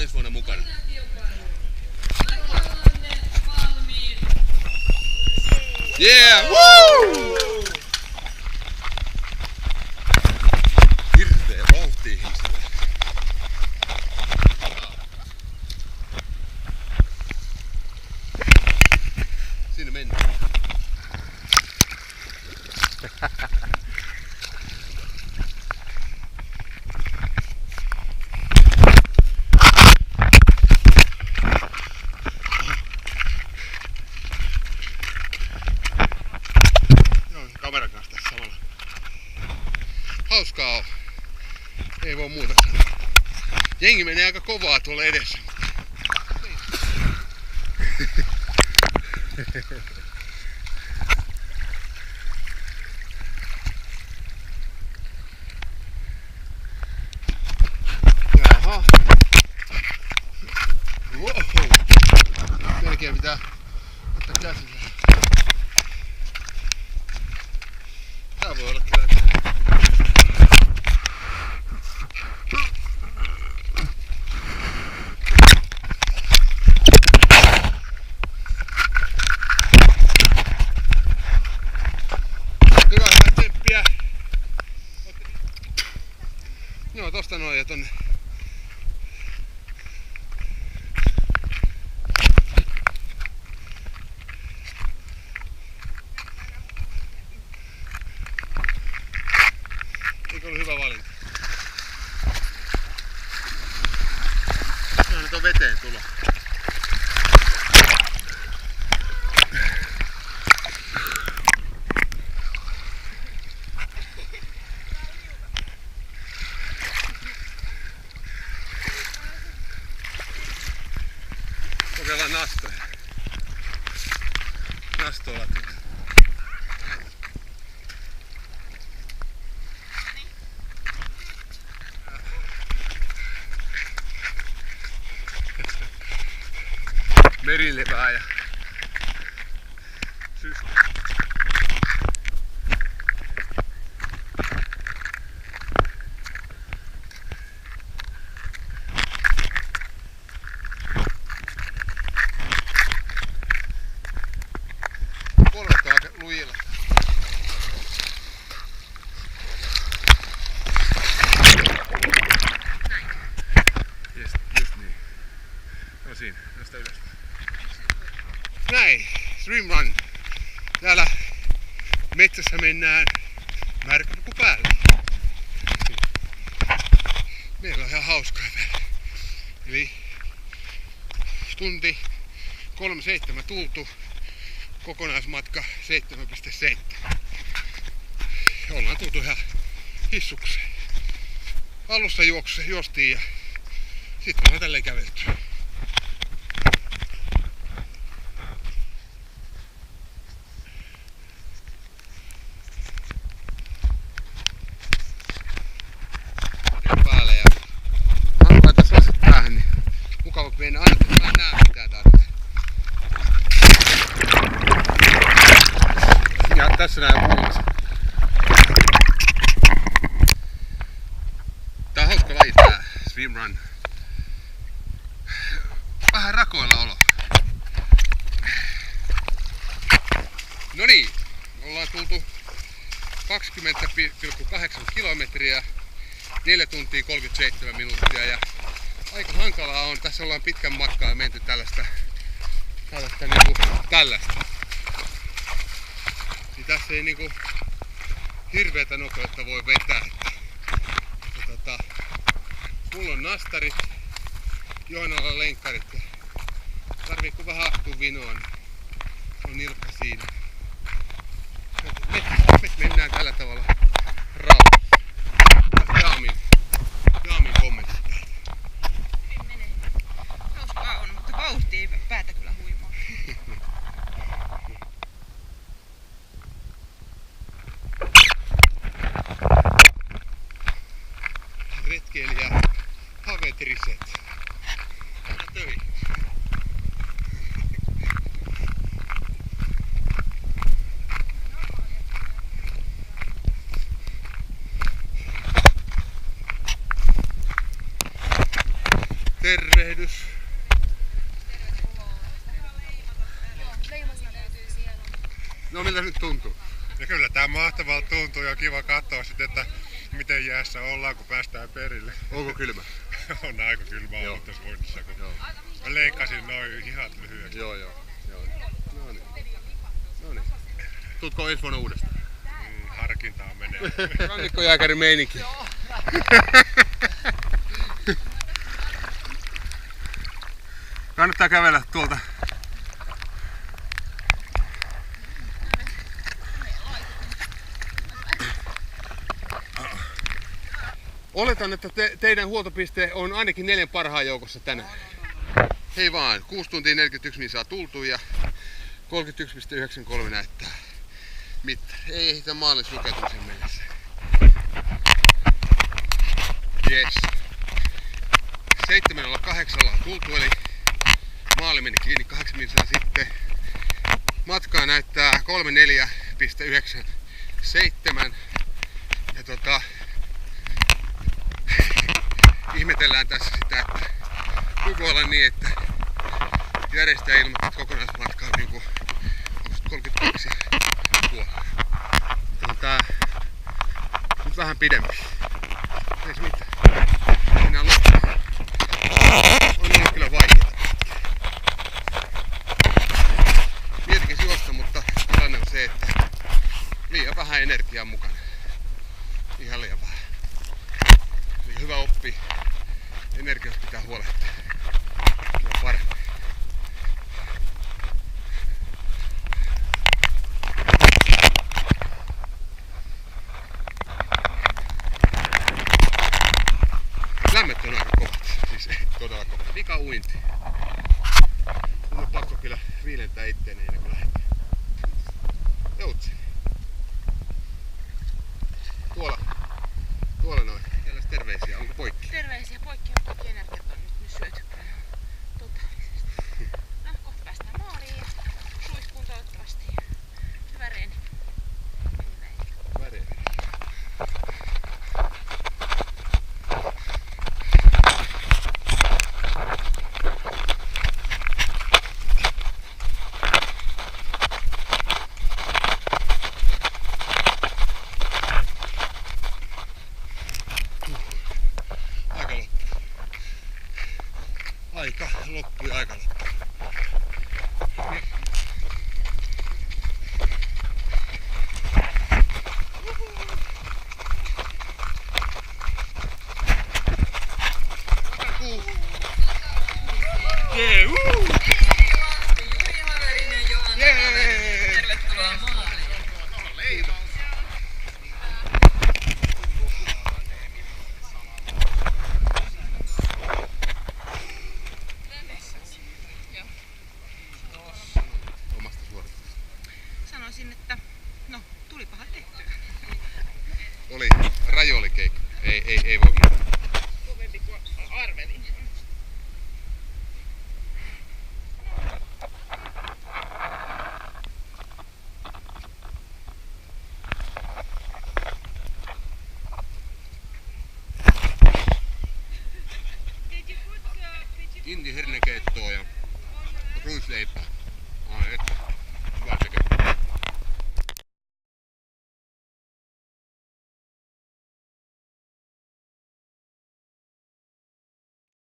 ensi vuonna mukana? Yeah! Woo! Hirveä vauhti ihmisellä. Siinä mennään. Kameran kanssa tässä samalla. Hauskaa on. Ei voi muuta sanoa. Jengi menee aika kovaa tuolla edessä. Jaha. Wow. Melkein pitää ottaa käsillä. Tää voi olla kyllä. Hyvää tsemppiä. Joo, tosta noin ja tonne. Eikö ollut hyvä valinta? No nyt on veteen tulo. Kokeillaan nastoja. Nastoilla tulee. Merilevää ja syyskuuta. Polvet on aika lujilla. Just niin. No siinä, tästä ylös. Näin, swim run. Täällä metsässä mennään märkäpuku päällä. Meillä on ihan hauskaa täällä. Eli tunti 3:07 tultu, kokonaismatka 7,7. Ollaan tultu ihan hissukseen. Alussa juostiin ja sitten ollaan tälleen kävelty. Mukava mennä aina, kun mä en näe mitään täältä. Ja tässä näin muun. Tää on hauska laji tää swim run. Vähän rakoilla olo. No niin, ollaan tultu 20,8 kilometriä, 4 tuntia 37 minuuttia ja aika hankalaa on. Tässä ollaan pitkän matkaa ja menty tällaista. Niin tässä ei niinku hirveätä nopeutta voi vetää. Mulla on nastarit, Johanalla on lenkkarit. Tarvii kun vähän astuu vinoon, on nilkka siinä. Me mennään tällä tavalla rauhassa. Jaamin kommentti. Hauskaa on, mutta vauhti ei päätä kyllä huimaa. Retkeilijä Havetriset. Mennään töihin. tervehdys. Leimasia löytyy siellä. No miltä nyt tuntuu? Ja kyllä tää mahtavalta tuntuu ja kiva katsoa sitten, että miten jäässä ollaan, kun päästään perille. Onko kylmä? On aika kylmä ollut tässä uinnissa, kun mä leikkasin noin hihat lyhyeksi. Joo. No niin. Tuutko ensi vuonna uudestaan? Harkintaa menee. Rannikkojääkäri meininki. Kannattaa kävellä tuolta. Oletan, että teidän huoltopiste on ainakin 4 parhaan joukossa tänään. Hei vaan, 6 tuntia 41 minsaa tultu ja 31,93 näyttää mittari. Ei ehditä maalin lukeutumisen mennessä. Yes. 7.08 on tultu, eli maali meni kiinni 8 minsaa sitten. Matkaa näyttää 34,97 ja ihmetellään tässä sitä, että voi olla niin, että järjestäjä ilmoittaa, että kokonaismatka on niinku 32,5. On tää nyt vähän pidempi. Ei se mitään. Mennään loppuun. On ollut kyllä vaikeaa. Mietinkin juosta, mutta tilanne on se, että liian vähän energiaa mukana. Ihan liian vähän. Eli hyvä oppi. Energiasta pitää huolehtia. Kyllä paremmin. Lämmöt on aika kovat. Siis todella kovat. Vika uinti. Mun on pakko kyllä viilentää itteeni ennen kuin lähdetään. Joutsi. Tuolla noin. Jälleen terveisiä. Onko poikki? Terveisiä poikki, on kaikki energiat on nyt syöty totaalisesti. No, kohta päästään maaliin ja suihkuun toivottavasti. Hyvä reeni. Hyvä reeni. Aika loppui, aika loppui. Jee, Juri Haverinen, Johanna Haverinen. Tervetuloa maaliin. omasta suorituksesta. Sanoisin, että no, tulipahan tehtyä. Raju oli keikka. Ei voi mitään. Kovempi kuin arvelin. Inti hernekeittoa ja ruisleipää.